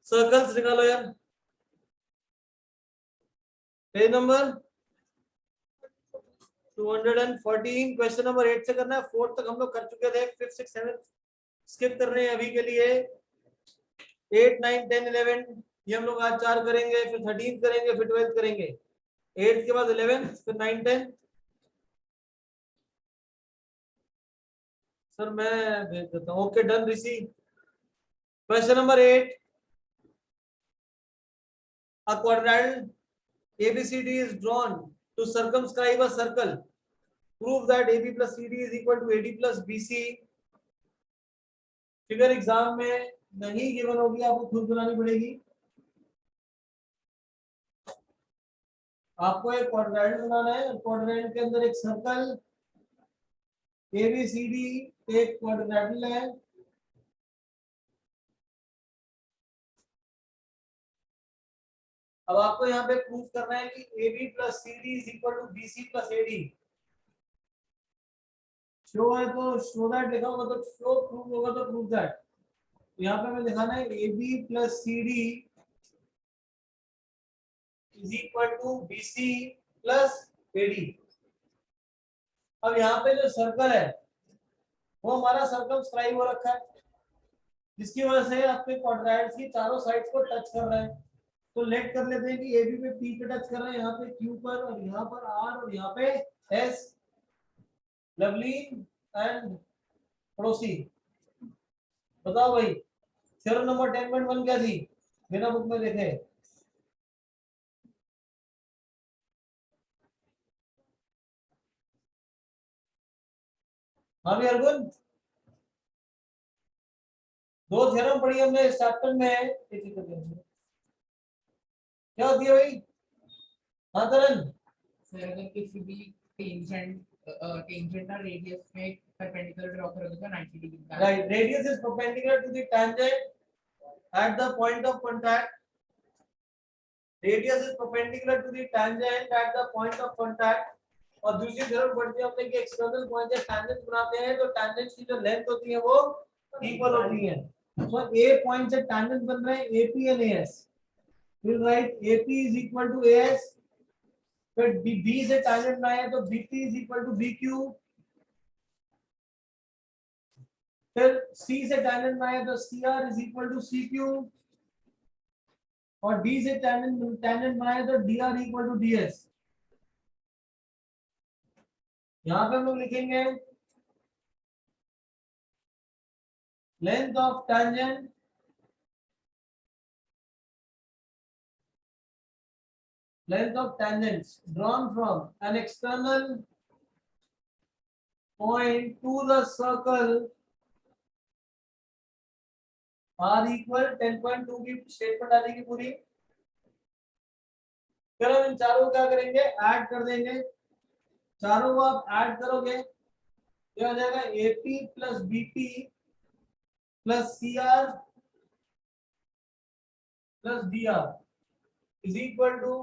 Circles निकालो यार। Page number 214, question number 8 से करना है। 4 तक हम लोग कर चुके थे, 5 6 7 स्किप कर रहे हैं अभी के लिए। 8 9 10 11 ये हम लोग आज 4 करेंगे, फिर 13 करेंगे, फिर 12 करेंगे। 8 के बाद 11, फिर 9 10। सर मैं भेज देता हूँ। Okay done Rishi. Question number 8, a quadrilateral ABCD is drawn to circumscribe a circle. Prove that AB plus CD is equal to AD plus BC. Figure exam में नहीं गिवन होगी, आपको खुद बनानी पड़ेगी। आपको एक क्वाड्रेंट बनाना है, क्वाड्रेंट के अंदर एक सर्कल ABCD एक क्वाड्रेंट है। अब आपको यहाँ पे प्रूफ करना है कि AB plus CD is equal to BC plus AD। Show है तो शो दैट लिखा होगा, तो शो प्रूफ होगा तो प्रूफ दैट। यहाँ पे हमें दिखाना है AB plus CD is equal to BC plus AD। अब यहाँ पे जो सर्कल है वो हमारा सर्कल स्क्राइब हो रखा है, जिसकी वजह से आपके क्वाड्रेंट्स की चारों साइड्स को टच कर रहे हैं। तो लेट कर लेते हैं कि AB पे P पे टच कर रहे हैं, यहाँ पे Q पर, और यहाँ पर R, और यहाँ पे S। लवली एंड पड़ोसी, बताओ भाई थ्योरम नंबर 10.1 क्या थी, बिना बुक में देखे। हाँ भी अर्जुन, दो थ्योरम पढ़ी हमने इस चैप्टर में, क्या होती है भाई। हाँ करण, अगर किसी भी टेंजेंट और रेडियस में परपेंडिकुलर ड्रॉ करोगे तो 90 डिग्री का, right, radius is perpendicular to the tangent at the point of contact. Radius is perpendicular to the tangent at the point of contact. और दूसरी तरफ बढ़ते हैं हमने कि एक्सटर्नल पॉइंट से टेंजेंट बनाते हैं, तो टेंजेंट की जो लेंथ होती है वो इक्वल होती है। तो ए पॉइंट से टेंजेंट बन रहे हैं AP and AS। Will write AP is equal to AS, फिर B से टेंजेंट बनाए तो BP is equal to BQ, फिर C से टेंजेंट बनाए तो CR is equal to CQ, और D से टेंजेंट बनाए तो DR इक्वल टू DS। यहां पे हम लोग लिखेंगे length of tangent drawn from an external point to the circle R equal 10.2 की स्टेटमेंट आ जाएगी पूरी। फिर हम इन चारों को क्या करेंगे, ऐड कर देंगे। चारों को आप ऐड करोगे ये हो जाएगा AP plus BP plus CR plus DR is equal to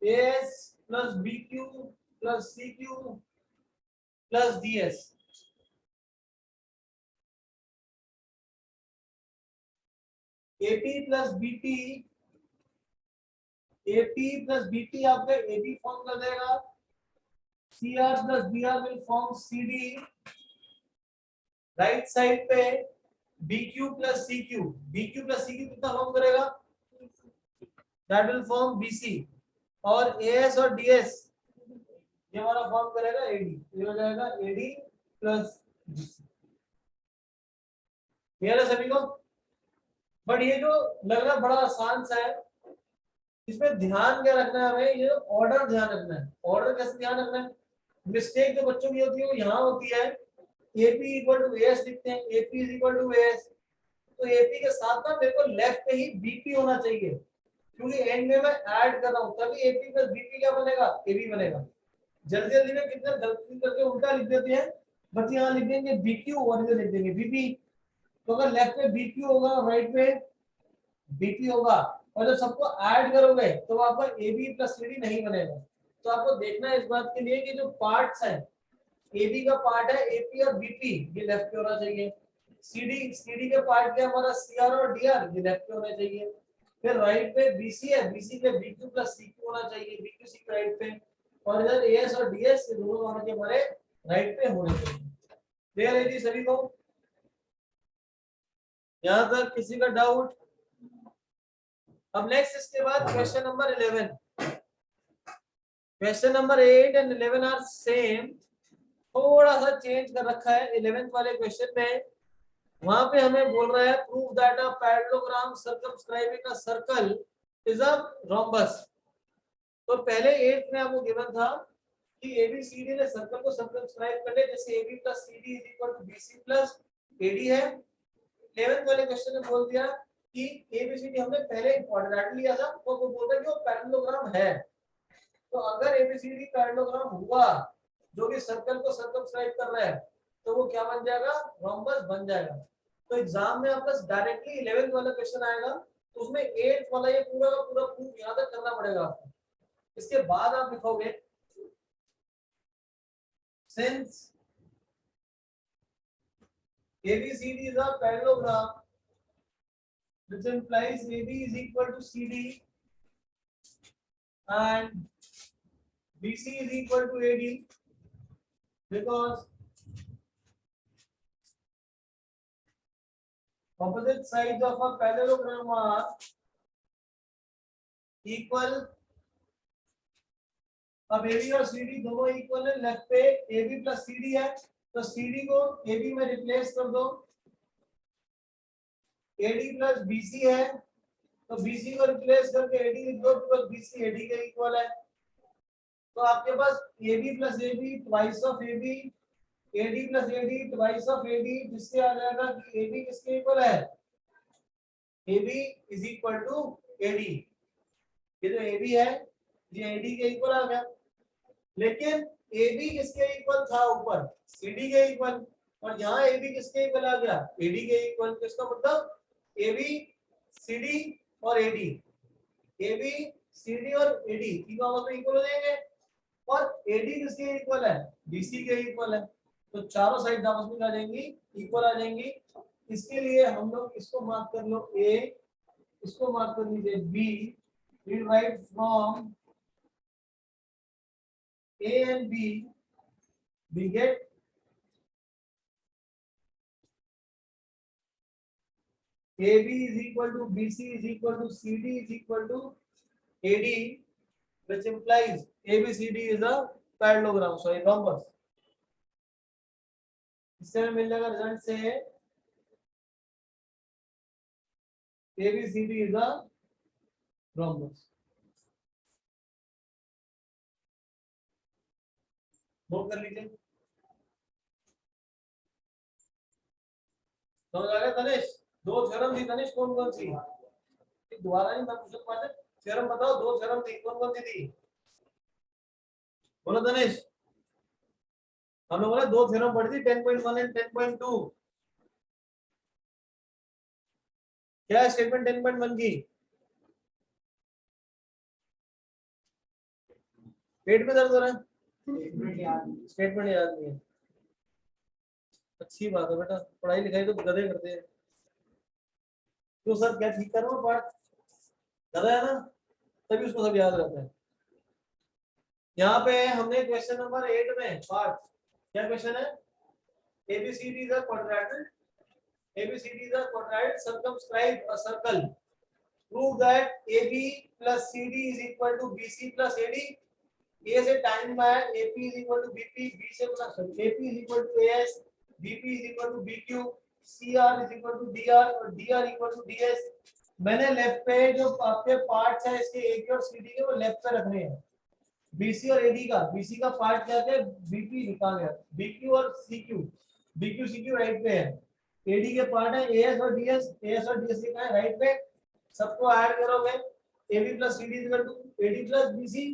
AS plus BQ plus CQ plus DS। AP plus BP आपका AB फॉर्म कर देगा, CR plus DR will form CD, right side पे BQ plus CQ कितना form करेगा, that will form BC, और AS और DS ये हमारा फॉर्म करेगा AD। ये हो जाएगा AD प्लस BC। क्लियर है सभी को। बट ये जो लग रहा है बड़ा आसान सा है, इसमें ध्यान क्या रखना है हमें, ये ऑर्डर ध्यान रखना है। ऑर्डर कैसे ध्यान रखना है, मिस्टेक जो बच्चों की होती है वो यहाँ होती है, AP इक्वल टू AS लिखते हैं, AP is equal to AS, तो AP के साथ ना मेरे को लेफ्ट पे ही BP होना चाहिए, क्योंकि एंड में मैं ऐड कर रहा हूँ, तभी AP प्लस BP क्या बनेगा, AB बनेगा। जल्दी जल्दी में कितने गलती करके उल्टा लिख देते हैं बच्चे, यहाँ लिख देंगे BQ और इधर लिख देंगे BP। तो अगर लेफ्ट पे BQ होगा और राइट पे BP होगा, और जब सबको ऐड करोगे तो आपका AB प्लस CD नहीं बनेगा। तो आपको देखना है इस बात के लिए कि जो पार्ट्स हैं, AB का पार्ट है AP और BP, ये लेफ्ट पे होना चाहिए, सीडी के पार्ट के हमारा सीआर और डीआर ये लेफ्ट पे होने चाहिए। फिर राइट पे बीसी है, बीसी पे बीक्यू प्लस सीक्यू होना चाहिए, बीक्यू सीक्यू राइट पे, और इधर एएस और डीएस ये दोनों होने के हमारे राइट पे होने चाहिए। क्लियर है जी सभी को? यहां तक किसी का डाउट? अब नेक्स्ट इसके बाद question number 11। Question number 8 and 11 are same, थोड़ा सा चेंज कर रखा है 11th वाले क्वेश्चन में। वहां पे हमें बोल रहा है prove that a parallelogram circumscribing a circle is a rhombus. तो पहले 8th में आपको गिवन था कि एबीसीडी ने सर्कल को सर्कमस्क्राइब कर ले, जैसे AB plus CD is equal to BC plus AD है। 11th वाले क्वेश्चन में बोल दिया कि एबीसीडी हमने पहले क्वाड्रेटिक लिया था, वो बोलता है कि वो पैरेललोग्राम है। तो अगर एबीसीडी पैरेललोग्राम हुआ जो कि सर्कल को सर्कमस्क्राइब कर रहा है, तो वो क्या बन जाएगा? रोम्बस बन जाएगा। तो एग्जाम में आपका डायरेक्टली 11th वाला क्वेश्चन आएगा, तो उसमें 8th वाला ये पूरा का पूरा प्रूफ याद करना पड़ेगा आपको। इसके बाद आप लिखोगे since ABCD is a parallelogram which implies AB is equal to CD and BC is equal to AD because opposite sides of a parallelogram are equal। अब AB और CD दोनों इक्वल है, लेफ्ट पे AB प्लस CD है, तो CD को AB में replace कर दो। AD प्लस BC है, तो BC को रिप्लेस करके AD लिख दो, बिकॉज़ BC AD के इक्वल है। तो आपके पास AB plus AB twice of AB, AD plus AD twice of AD, जिससे आ जाएगा कि AB किसके इक्वल है? AB is equal to AD। ये जो AB है ये AD के इक्वल आ गया। लेकिन AB किसके इक्वल था? ऊपर CD के इक्वल, और यहाँ AB किसके इक्वल आ गया? AD के इक्वल। तो इसका मतलब AB CD और AD, AB CD और AD तीनों आपस में इक्वल हो जाएंगे। और AD किसके इक्वल है? BC के इक्वल है। तो चारों साइड आपस में आ जाएंगी, इक्वल आ जाएंगी। इसके लिए हम लोग इसको मार्क कर लो A, इसको मार्क कर लीजिए B। We write from A and B we get AB is equal to BC is equal to CD is equal to AD, which implies ABCD is a parallelogram, sorry rhombus। इससे हमें मिल जाएगा result से ABCD is a rhombus। Note कर लीजिए। समझ आ गया तनिष? दो थ्योरम थी तनिष, कौन कौन सी? दोबारा नहीं मैं पूछ पाते, थ्योरम बताओ, दो थ्योरम थी, कौन कौन सी थी? बोलो तनिष। हम लोगों ने दो थ्योरम पढ़ी थी 10.1 एंड 10.2। क्या है स्टेटमेंट 10.1 की? पेट में दर्द हो रहा है? स्टेटमेंट याद नहीं है। अच्छी बात है बेटा, पढ़ाई लिखाई तो गधे करते हैं। तो सर क्या ठीक कर रहा हूँ? पाठ गधा है ना, तभी उसको सब याद रहता है। यहाँ पे हमने क्वेश्चन नंबर 8 में पार्ट, क्या क्वेश्चन है? ABCD is a quadrilateral, ABCD is a quadrilateral circumscribe a circle, prove that AB plus CD is equal to BC plus AD। A से टाइम में है, AP is equal to BP, B से AP is equal to AS, BP is equal to BQ, CR is equal to DR और DR equal to DS। मैंने left पे जो आपके parts है इसके AB और CD के, वो लेफ्ट पे रखने हैं। BC और AD का, BC का पार्ट क्या है? BP लिखा गया, BQ और CQ, BQ CQ राइट पे है। AD के पार्ट है AS और DS, AS और DS लिखा है राइट पे। सबको ऐड करोगे AB plus CD is equal to AD plus BC।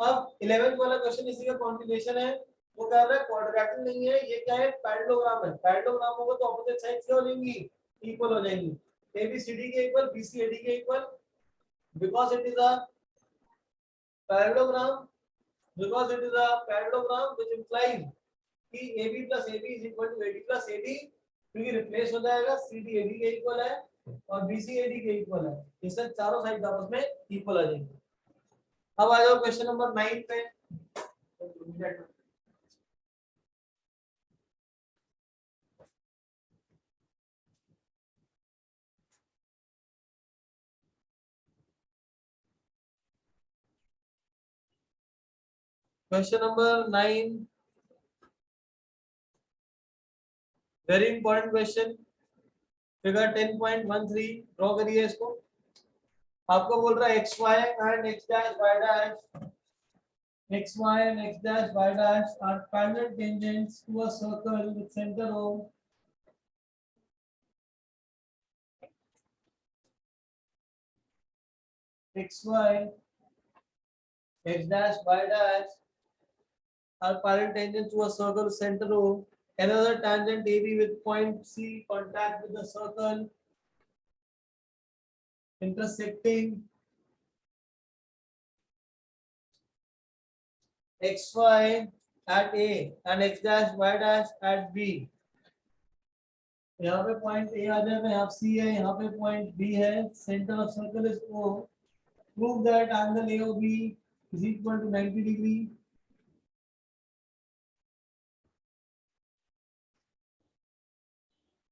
अब 11th वाला क्वेश्चन इसी का कॉन्टिन्यूएशन है। वो कह रहा है क्वाड्रेटिक नहीं है, ये क्या है? पैरेललोग्राम है। पैरेललोग्राम होगा तो ऑपोजिट साइड्स क्या हो जाएंगी? इक्वल हो जाएंगी। ABCD के इक्वल, BC AD के equal, because it is a parallelogram, because it is a parallelogram which implies कि AB plus AB is equal to AD plus AD, क्योंकि रिप्लेस हो जाएगा, CD AD के इक्वल है और BC AD के equal है, इससे चारों साइड आपस में इक्वल आ जाएंगे। अब आ जाओ क्वेश्चन नंबर 9 पे। Question number 9, very important question, figure 10.13 draw करिए इसको। आपको बोल रहा है x y and x dash y dash, x y and x dash y dash are parallel tangents to a circle with centre O x y x dash y dash are parallel tangents to a circle center O. Another tangent AB with point C contact with the circle intersecting XY at A and X dash Y dash at B. यहाँ पे point A आ जाएगा, यहाँ C है, यहाँ पे point B है, centre of circle is O. Prove that angle AOB is equal to 90 degree.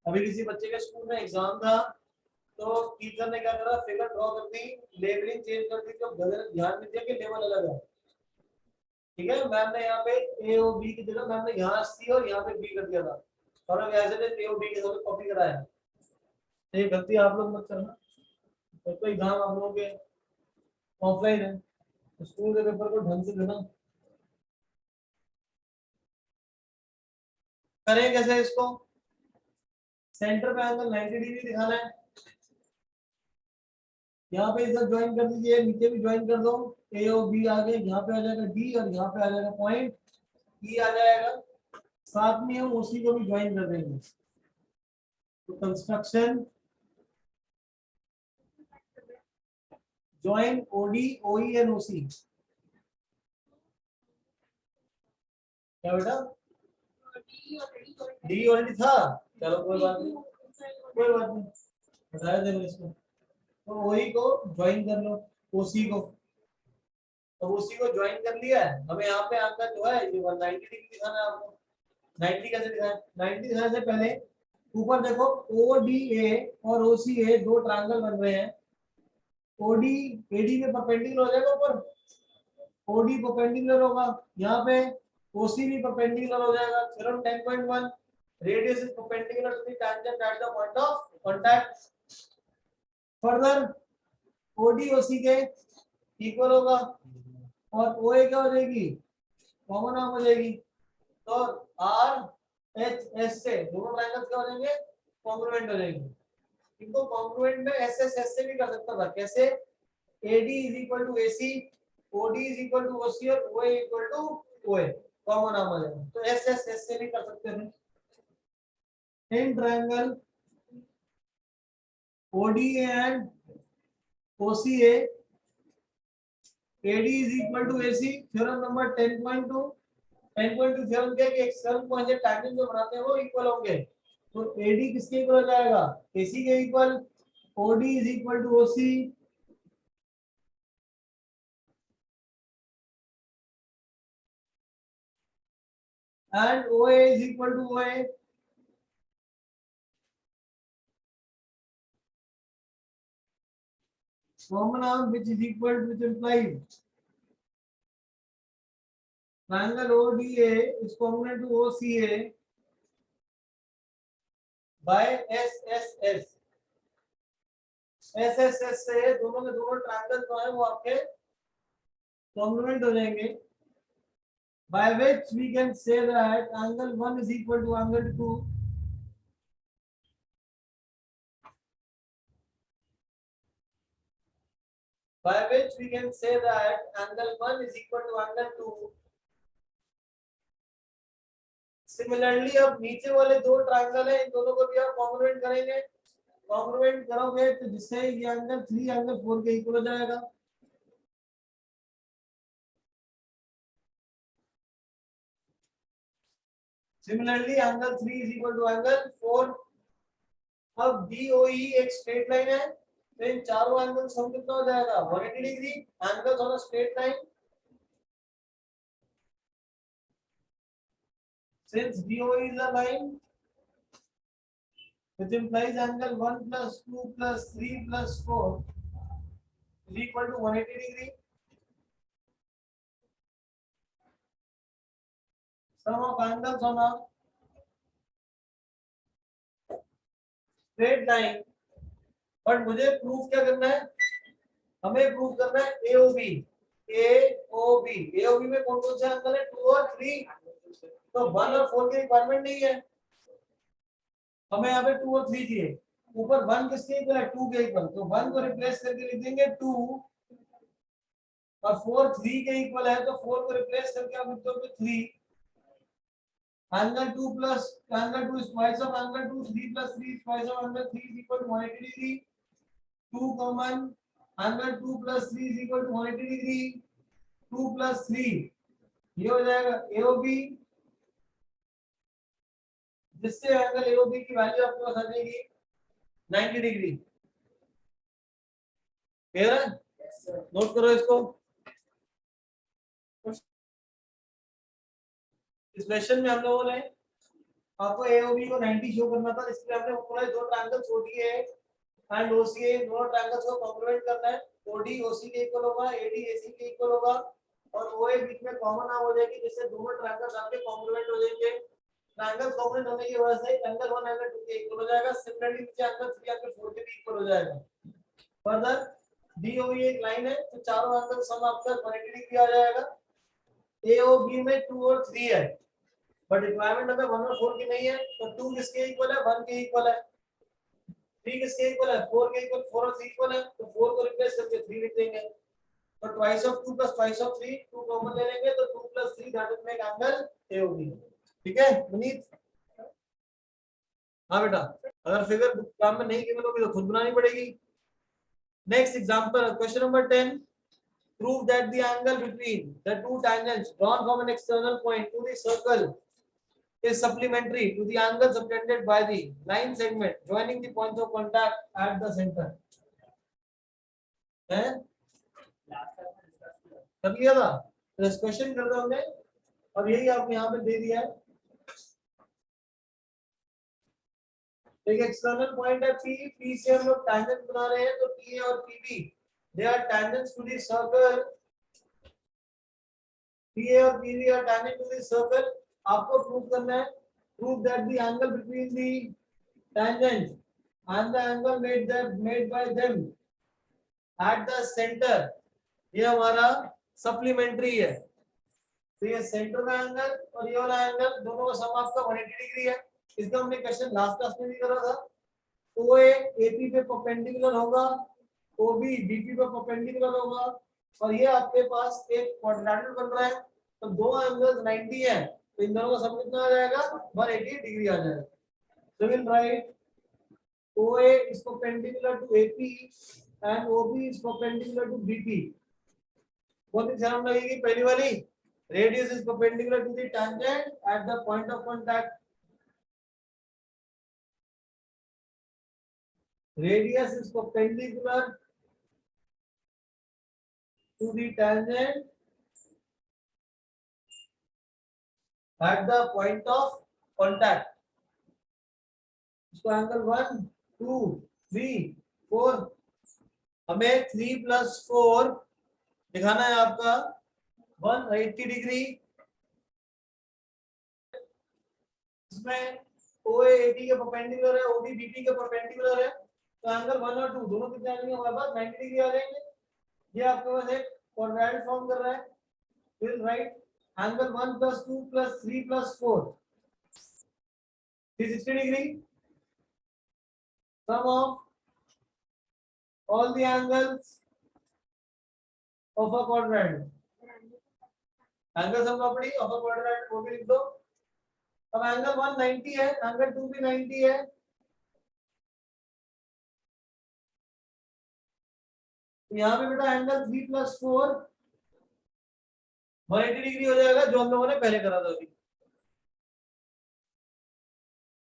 अभी किसी बच्चे के स्कूल में एग्जाम था, तो टीचर ने क्या करा, फिगर ड्रॉ कर दी, लेबलिंग चेंज कर दी, तो गलत ध्यान नहीं दिया कि लेवल अलग है। ठीक है, मैम ने यहाँ पे ए और बी की जगह मैम ने यहाँ सी और यहाँ पे बी कर दिया था, और अब ऐसे ने ए और बी के साथ कॉपी कराया। तो ये गलती आप लोग मत करना। तो एग्जाम आप लोगों के ऑफलाइन है, तो स्कूल के पेपर को ढंग से देना। करें कैसे इसको, सेंटर पे एंगल 90 डिग्री दिखाना है, यहाँ पे इधर ज्वाइन कर दीजिए, नीचे भी ज्वाइन कर दो, ए और बी आ गए, यहाँ पे आ जाएगा डी और यहाँ पे आ जाएगा पॉइंट ई आ जाएगा, साथ में हम उसी को भी ज्वाइन कर देंगे। तो कंस्ट्रक्शन ज्वाइन ओडी ओई एंड ओसी, क्या बेटा डी ऑलरेडी था, चलो कोई बात नहीं, कोई बात नहीं, बताया देंगे इसको। तो ओई को ज्वाइन कर लो ओसी को, तो ओसी को ज्वाइन कर लिया है, हमें यहाँ पे एंगल जो है ये 190 डिग्री दिखाना है आपको। 90 कैसे दिखाएं, 90 दिखाने से पहले ऊपर देखो ODA और OCA दो ट्रायंगल बन रहे हैं, OD AD में परपेंडिकुलर हो जाएगा, ऊपर OD परपेंडिकुलर होगा, यहाँ पे OC भी परपेंडिकुलर हो जाएगा। Theorem 10.1 radius is perpendicular to the tangent at the point of contact. Further OD OC के इक्वल होगा और OA क्या हो जाएगी, कॉमन आर्म हो जाएगी, तो RHS से दोनों ट्रायंगल्स क्या हो जाएंगे, कॉन्ग्रुएंट हो जाएंगे। इनको कॉन्ग्रुएंट में SS से भी कर सकता था, कैसे, AD is equal to AC, OD is equal to OC और OA equal to OA, common arm आ जाएगा, तो SS से भी कर सकते थे। In triangle ODA and OCA, AD is equal to AC, theorem number 10.2। 10.2 theorem क्या है कि एक सर्कल को जो टैंजेंट जो बनाते हैं वो इक्वल होंगे, तो AD किसके इक्वल हो जाएगा, AC के equal, OD is equal to OC and OA is equal to OA। Common arm which is equal to, which implies triangle ODA is congruent to OCA by SSS। SSS से दोनों के दोनों triangle जो है वो आपके congruent हो जाएंगे, by which we can say that angle 1 is equal to angle 2, by which we can say that angle 1 is equal to angle 2। Similarly अब नीचे वाले दो ट्रायंगल है, इन दोनों को भी आप कॉन्ग्रुएंट करेंगे, कॉन्ग्रुएंट करोगे तो जिससे ये एंगल 3 एंगल 4 के इक्वल हो जाएगा। Similarly, angle 3 is equal to angle 4 अब DOE एक स्ट्रेट लाइन है, तो इन चारों एंगल सम कितना हो जाएगा 180 degree angles on a straight line. Since DOE is a line which implies angle 1 plus 2 plus 3 plus 4 is equal to 180 degree. Sum of angles on a straight line. But मुझे proof क्या करना है, हमें proof करना है AOB। AOB में कौन कौन से एंगल है 2 और 3, तो 1 और 4 की रिक्वायरमेंट नहीं है, हमें यहाँ पे 2 और 3 चाहिए। ऊपर 1 किसके इक्वल है 2 के इक्वल, तो 1 को रिप्लेस करके लिख देंगे 2 और 4 3 के इक्वल है, तो 4 को रिप्लेस करके आप लिख दोगे 3। angle 2 plus angle 2 is twice of angle 2, 3 plus 3 is twice of angle 3 is equal to 180 degree। 2 common, angle 2 plus 3 is equal to 180 degree। 2 plus 3 ये हो जाएगा AOB, जिससे एंगल AOB की वैल्यू आपको बता देगी 90 डिग्री। क्लियर है? नोट करो इसको। इस क्वेश्चन में हम लोगों ने आपको AOB को 90 शो करना था, इसलिए हमने पूरे दो ट्रायंगल्स ODA एंड OCA दोनों ट्रायंगल्स को कॉम्प्लीमेंट करना है। OD OC के इक्वल होगा, AD AC के इक्वल होगा और OA बीच में कॉमन नाम हो जाएगी, जिससे दोनों ट्रायंगल्स आपके कॉम्प्लीमेंट हो जाएंगे। ट्रायंगल कॉम्प्लीमेंट होने की वजह से एंगल 1 एंगल 2 के इक्वल हो जाएगा, सिमिलरली नीचे एंगल 3 एंगल 4 के भी इक्वल हो जाएगा। फर्दर DOE एक लाइन है, तो चारों एंगल सम आपका 180 डिग्री आ जाएगा। AOB में 2 और 3 है, बट रिक्वायरमेंट हमें 1 और 4 की नहीं है, तो 2 किसके इक्वल है 1 के इक्वल है, 3 किसके इक्वल है 4 के इक्वल, 4 और 3 इक्वल है, तो 4 को रिप्लेस करके 3 लिख देंगे। तो twice of 2 plus twice of 3, 2 common ले लेंगे तो 2 plus 3 that will make angle AOB। ठीक है पुनीत? हाँ बेटा, अगर फिगर काम में नहीं गिवन होगी तो खुद बनानी पड़ेगी। Next example question number 10, prove that the angle between the two tangents drawn from an external point to the circle is supplementary to the angle subtended by the line segment joining the points of contact at the center। है कर लिया था, तो इस question कर रहे होंगे और यही आपको यहाँ पे दे दिया है। एक एक्सटर्नल पॉइंट है P से हम लोग टैंजेंट बना रहे हैं, तो TA और PB they are tangents to the circle। PA और PB are tangent to the circle। आपको प्रूव करना है, prove that the angle between the tangent and the angle made by them at the center ये हमारा supplementary है। तो ये centre का एंगल और ये वाला एंगल दोनों का सम आपका 180 डिग्री है। इसका हमने क्वेश्चन लास्ट क्लास में भी करा था। OA AP पे परपेंडिकुलर होगा, OB BP पे परपेंडिकुलर होगा और ये आपके पास एक क्वाड्रेंगल बन रहा है, तो दो एंगल्स 90 है, तो इन दोनों का सम कितना आ जाएगा 180 डिग्री आ जाएगा। So we'll write OA is perpendicular to AP and OB is perpendicular to BP। कौन सी थ्योरम लगेगी पहली वाली, radius is perpendicular to the tangent at the point of contact। radius is perpendicular to the tangent at the point of contact। इसको angle 1 2 3 4, हमें 3 + 4 दिखाना है आपका 180 degree. इसमें OA AD के परपेंडिकुलर है, OB BP के परपेंडिकुलर है, तो एंगल 1 और 2 दोनों कितने आ जाएंगे हमारे पास 90 डिग्री आ जाएंगे। ये आपके पास एक क्वाड्रेंट फॉर्म कर रहा है। फिर right angle 1 + 2 + 3 + 4 360 degree. Sum of all the angles of a quadrant, angle sum property of a quadrant वो भी लिख दो। अब एंगल 1 90 है, एंगल 2 भी 90 है, तो यहाँ पे बेटा एंगल 3 + 4 180 डिग्री हो जाएगा, जो हम लोगों ने पहले करा था अभी।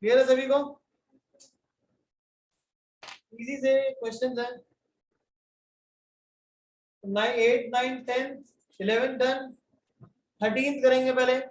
क्लियर है सभी को? इजी से क्वेश्चन है। 9 8 9 10 11 डन, 13th करेंगे पहले।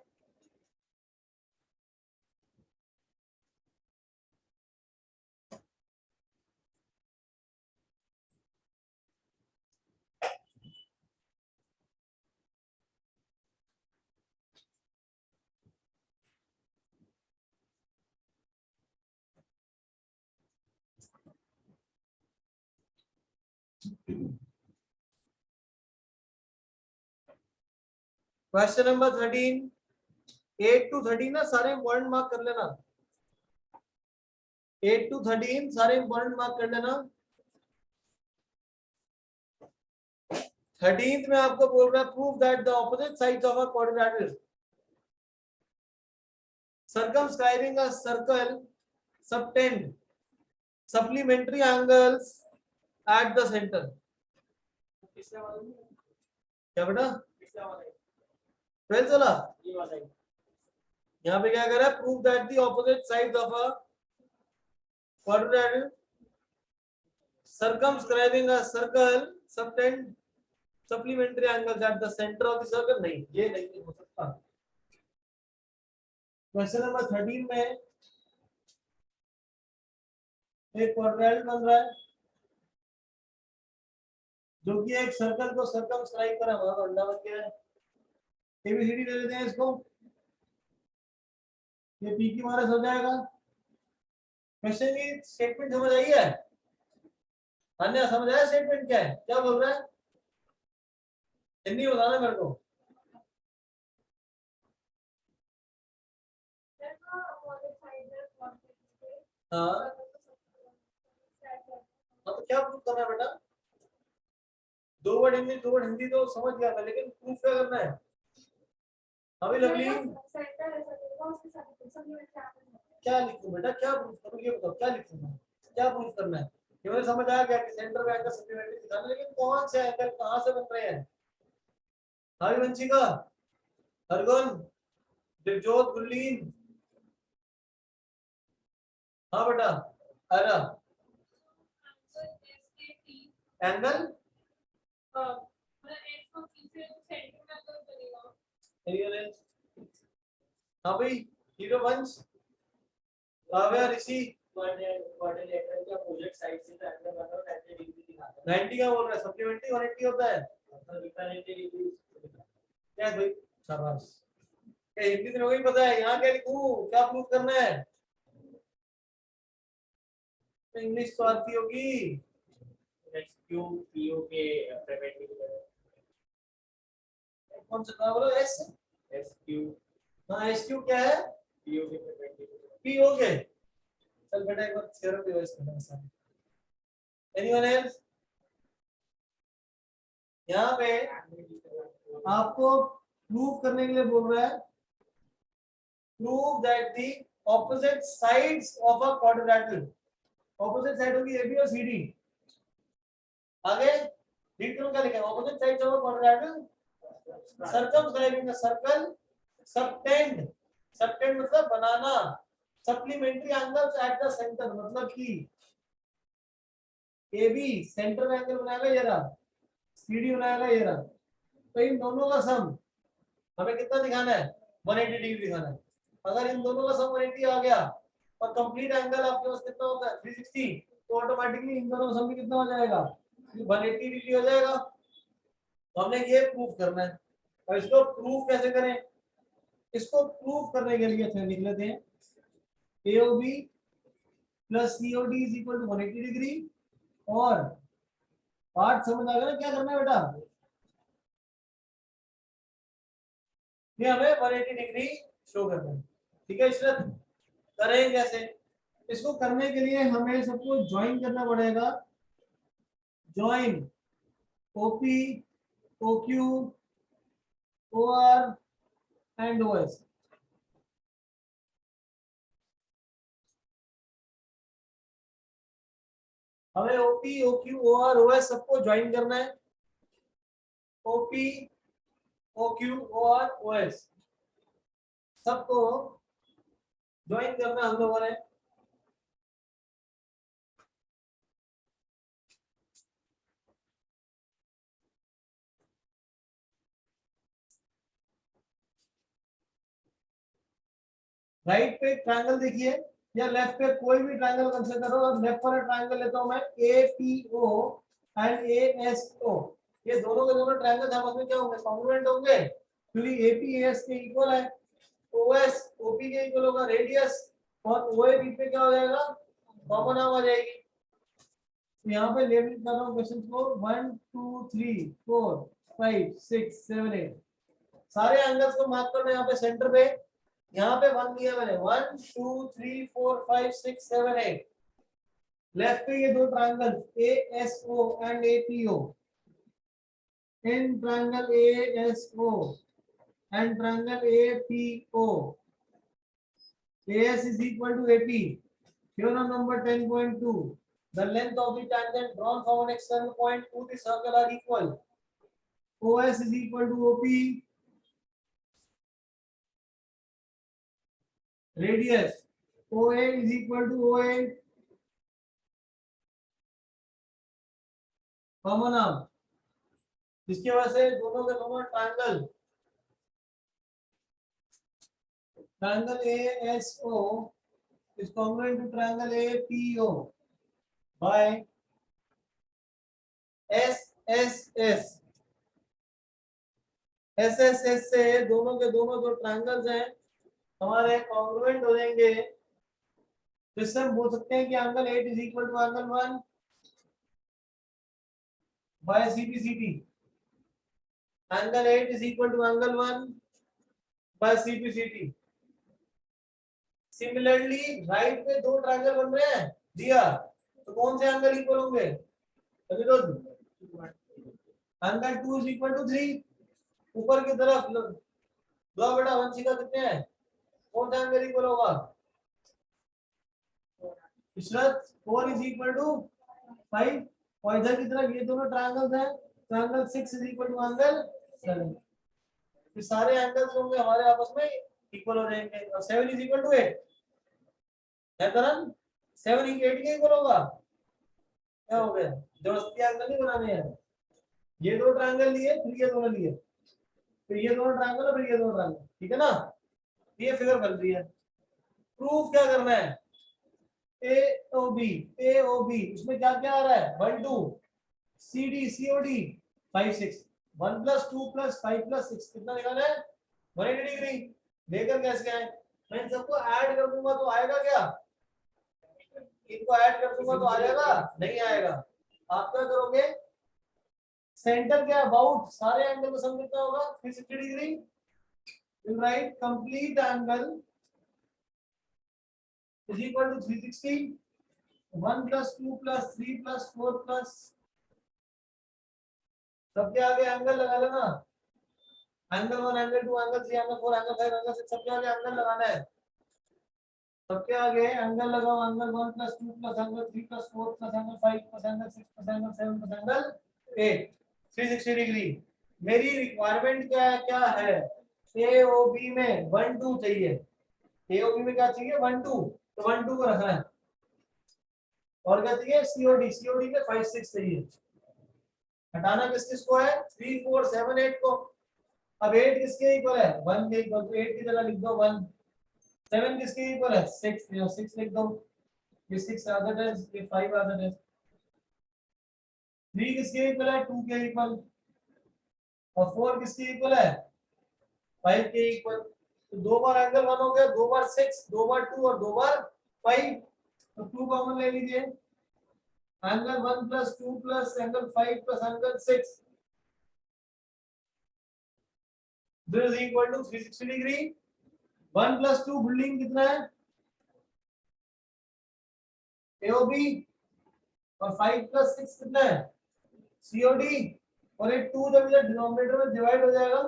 क्वेश्चन नंबर 13, 8 to 13 ना सारे इंपॉर्टेंट मार्क कर लेना। 8 to 13 सारे इंपॉर्टेंट मार्क कर लेना। 13th में आपको बोल रहा है prove that the opposite sides of a quadrilateral circumscribing a circle subtend supplementary angles at the center। क्या बेटा 12th वाला यहाँ पे क्या कर रहा है, prove that the opposite sides of a quadrilateral circumscribing a circle subtend supplementary angles at the center of the circle। नहीं, ये नहीं हो सकता। क्वेश्चन नंबर 13 में एक क्वाड्रिलेटरल बन रहा है जो कि एक सर्कल को सर्कमस्क्राइब कर रहा है, वहां अंडा बन गया है। एबीसीडी ले लेते हैं इसको, ये पी की माइनस हो जाएगा। क्वेश्चन की स्टेटमेंट समझ आई है? अन्य समझ आया स्टेटमेंट क्या है, क्या बोल रहा है? हिंदी बताना मेरे को। हाँ तो क्या प्रूफ करना है बेटा? दो वर्ड हिंदी तो समझ गया था, लेकिन प्रूफ क्या करना है? अभी लवली क्या लिखूं बेटा, क्या प्रूफ करूं ये बताओ, क्या लिखूंगा, क्या प्रूफ करना है? ये मुझे समझ आ गया कि सेंटर में एंगल सप्लीमेंट्री दिखाना, लेकिन कौन से एंगल कहां से बन रहे हैं? हावी वंशिका, हरगुन, दिवजोत, गुरलीन। हाँ बेटा, अरे एंगल हाँ भाई, हीरो वंश, काव्या, ऋषि। क्वाड्रिलेटरल का अपोजिट साइड से तो एंगल बना है 90 डिग्री दिखाता है। 90 का बोल रहा है, सप्लीमेंट्री 180 होता है, मतलब 90 डिग्री। क्या है भाई, शाबाश। क्या हिंदी में वही पता है, यहाँ क्या लिखूं, क्या प्रूफ करना है? इंग्लिश तो आती होगी। एसक्यू पीओ के परपेंडिकुलर, कौन सा था बोलो? S SQ. हाँ एसक्यू क्या है? पीओ के परपेंडिकुलर। पीओ के, चल बेटा एक बार थ्योरम रिवाइज करना है सारे। Anyone else? यहाँ पे आपको प्रूव करने के लिए बोल रहा है, prove that the opposite sides of a quadrilateral, opposite side होगी एबी और सीडी। आगे रीड करो क्या लिखा है, opposite sides of a quadrilateral circumscribing a circle subtend, subtend मतलब बनाना, supplementary angles at the centre, मतलब कि AB सेंटर में एंगल बनाएगा ये रहा, CD बनाएगा ये रहा, तो इन दोनों का सम हमें कितना दिखाना है? 180 डिग्री दिखाना है। अगर इन दोनों का सम 180 आ गया और कंप्लीट एंगल आपके पास कितना होता है 360, तो ऑटोमेटिकली इन दोनों का सम भी कितना हो जाएगा? 180 डिग्री हो जाएगा। तो हमने ये प्रूफ करना है। और इसको प्रूफ कैसे करें? इसको प्रूफ करने के लिए लिख लेते हैं AOB plus COD is equal to 180 degree. और पार्ट समझ आ गया ना क्या करना है बेटा? ये हमें 180 डिग्री शो करना है, ठीक है इशरत? करें कैसे? इसको करने के लिए हमें सबको ज्वाइन करना पड़ेगा। Join OP, OQ, OR and OS। हमें OP, OQ, OR, OS सबको ज्वाइन करना है। OP, OQ, OR, OS सबको ज्वाइन करना हम लोगों ने। राइट पे ट्रायंगल देखिए या लेफ्ट पे कोई भी ट्रायंगल कंसीडर करो, और लेफ्ट वाला ट्रायंगल लेता हूं मैं APO एंड ASO, ये दोनों के दोनों ट्रायंगल आपस में क्या होंगे, कॉन्ग्रुएंट होंगे, क्योंकि AP AS के इक्वल है, OS OP के इक्वल होगा रेडियस, और OA बीच में क्या हो जाएगा, कॉमन आर्म आ जाएगी। तो यहाँ पे लेबल कर रहा हूँ क्वेश्चन को 1 2 3 4 5 6 7 8, सारे एंगल्स को मार्क करना यहाँ पे सेंटर पे, यहाँ पे 1 दिया मैंने, 1 2 3 4 5 6 7 8, लेफ्ट पे ये दो triangle ASO and APO, in triangle ASO and triangle APO, AS is equal to AP, theorem number 10.2, the length of the tangent drawn from an external point to the circle are equal, OS is equal to OP, radius OA is equal to OA, common arm, जिसकी वजह से दोनों के दोनों triangle ASO is congruent to triangle APO by SSS, SSS से दोनों के दोनों जो ट्रायंगल्स हैं हमारे कॉन्ग्रुएंट हो जाएंगे, जिससे हम बोल सकते हैं कि angle 8 is equal to angle 1 by CPCT, angle 8 is equal to angle 1 by CPCT। Similarly right पे दो ट्रायंगल बन रहे हैं दिया, तो कौन से एंगल इक्वल होंगे, एंगल 2 इज इक्वल टू 3, ऊपर की तरफ लो बेटा, वंशिका कितने हैं, कौन सा एंगल इक्वल होगा, इशरत 4 इज इक्वल टू 5, और इधर की तरफ ये दोनों ट्रायंगल्स हैं, तो angle 6 is equal to angle 7, ये सारे एंगल्स होंगे हमारे आपस में इक्वल हो जाएंगे, और 7 इज इक्वल टू 8 है तरन, 7 8 के इक्वल होगा, क्या हो गया, जबरदस्ती एंगल नहीं बनाने हैं, ये दो ट्रायंगल लिए फिर ये दोनों लिए, फिर ये दोनों ट्रायंगल और फिर ये दोनों ट्रायंगल, ठीक है ना, ये फिगर बन रही है। प्रूफ क्या करना है, AOB उसमें क्या क्या आ रहा है, 1 2, CD COD 5 6, 1 + 2 + 5 + 6 कितना निकाला है, 180 डिग्री, लेकर कैसे आए, मैं इन सबको ऐड कर दूंगा तो आएगा क्या, इनको ऐड कर दूंगा तो आ जाएगा, नहीं आएगा, आप क्या करोगे, सेंटर के अबाउट सारे एंगल का सम कितना होगा, 360 degree, you right complete angle is equal to 360, 1 + 2 + 3 + 4 + सबके आगे एंगल लगा लेना, angle 1 angle 2 angle 3 angle 4 angle 5 angle 6, सबके आगे एंगल लगाना है, सबके आगे एंगल लगाओ, angle 1 + 2 + angle 3 + 4 + angle 5 + angle 6 + angle 7 + angle 8, 360 degree. मेरी रिक्वायरमेंट क्या है, AOB में 1 2 चाहिए, AOB में क्या चाहिए, 1 2, तो 1 2 को रखना है, और क्या चाहिए, COD में 5 6 चाहिए, हटाना किस किस को है, 3 4 7 8 को, अब 8 किसके इक्वल है, 1 के इक्वल, तो 8 की जगह लिख दो 1, 7 किसके इक्वल है, 6 लिख दो, ये 6 अदर है, ये 5 अदर है, 3 किसके इक्वल है, 2 के इक्वल, और 4 किसके इक्वल है, 5 के इक्वल, तो दो बार एंगल 1 हो गया, दो बार 6, दो बार 2 और दो बार 5, तो 2 कॉमन ले लीजिए, angle 1 + 2 + angle 5 + angle 6, this is equal to 360 degree, 1 + 2 building कितना है, AOB, और 5 + 6 कितना है, COD, और ये 2 जब इधर डिनोमिनेटर में डिवाइड हो जाएगा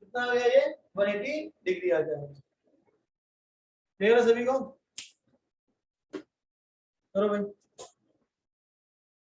कितना आ गया, ये 180 डिग्री आ जाएगा, क्लियर है सभी को, करो भाई।